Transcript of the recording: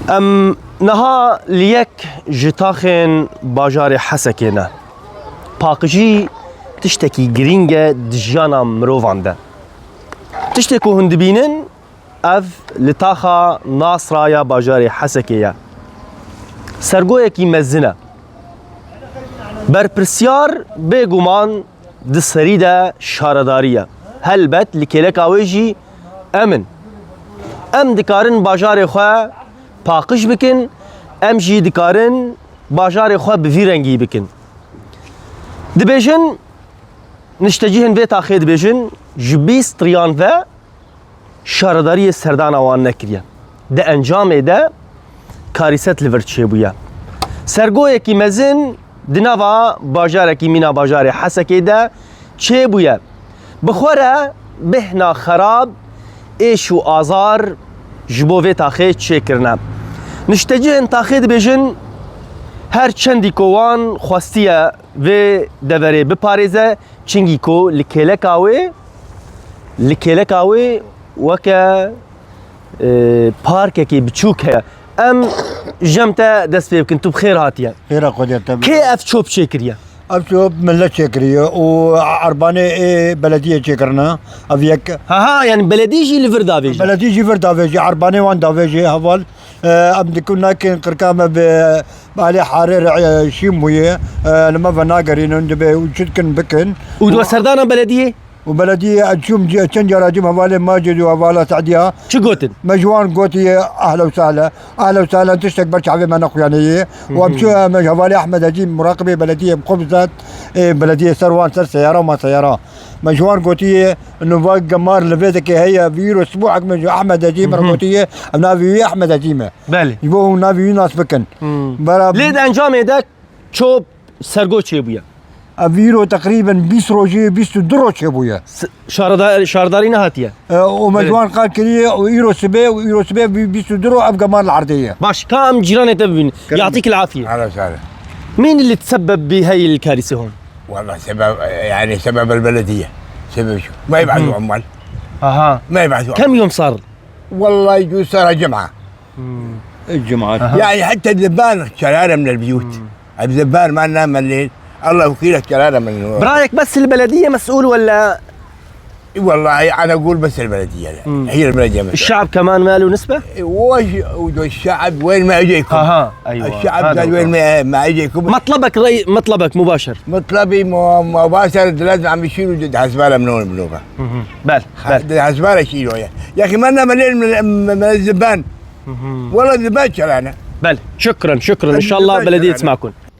ام نها لیک جتاخن باجار حسکینه پاکجی تشتکی گرینگ دجانا مروفانده تشتکو هندبینن اف لتاخا ناصرایا باجار حسکیه سرگویه کی مزنه بر پرسیار بگومان د سریده شارداریه هلبت لکلک آویجی امن ام دکارن باجار خواه پاکش بکن ام جی دکارن باجار خواه بوی رنگی بکن دبیجن نشتجیهن به تاخیر دبیجن جبیست ریان و شارداری سردان آوان نکریه ده انجام ده کاریست لیورچه بویا سرگویه کی مزن دنوا باجار کی مینا باجار حسکی ده چه بویا بخوره بهنا خراب ایش و آزار جبو و تاخیر چه کرنه نشتجیهن تاخیر دبیجن هر چندی کوان خواستیه و دوره بپارزه چنگی کو لکلکاوی وکا پارک کی بچوک ہے ام جمتا دست پی بکن تو بخیر هاتیه خير قدرت کی اف چوب شکریه ابشوب ملت شكريه وعربانه بلديه شكرنا افيك ها يعني بلدي جي لفر دافيج بلديه جيفر دافيجي عربانه وان دافيجي هفال ابدي كنا كركامه بالي حرير شيمويه لما فنا قرين ندبي وشتكن بكن ودو سردانه بلديه وبلديه اتشوم تنجر اجيم هفال ماجد وهفال سعديه شو قوتن مجوان قوتي اهلا وسهلا اهلا وسهلا تشتك برشا عبي ما نقيانيه وامشي هفالي احمد اجيم مراقبه بلديه بخبزات بلديه سروان سر سياره وما سياره مجوان قوتيه انه باق قمار لفيتك هي فيرو اسبوعك من احمد اجيم قوتيه نافي احمد اجيمه بله يبو نافي ناس بكن ليه انجام دك چوب سرگو چه بویا فيرو تقريبا 20 روجي 20 درو شبويا شارداري نهاتيه ومجوان قال كريه ويرو سبي 20 درو ابقى مال العرضيه باش كام جيران تبين يعطيك العافيه اهلا وسهلا. مين اللي تسبب بهي الكارثه هون؟ والله سبب البلديه سبب شو ما يبعثوا عمال اها ما يبعثوا كم يوم صار؟ والله يجوز صار جمعه الجمعه يعني حتى الذبان شراره من البيوت الذبان ما نام الليل الله وكيلك شراره من النور. برايك بس البلديه مسؤول ولا والله انا اقول بس البلديه هي البلديه مسؤول. الشعب كمان ما له نسبه؟ والشعب وين ما يجيكم ايوه الشعب قال وين ما يجيكم مطلبك مباشر مطلبي مباشر لازم عم يشيلوا الزباله من هون بنوبه بل الزباله يشيلوا يا اخي ما لنا مليل من الزبان والله الزبان شرانا بل شكرا ان شاء الله بلديه تسمعكم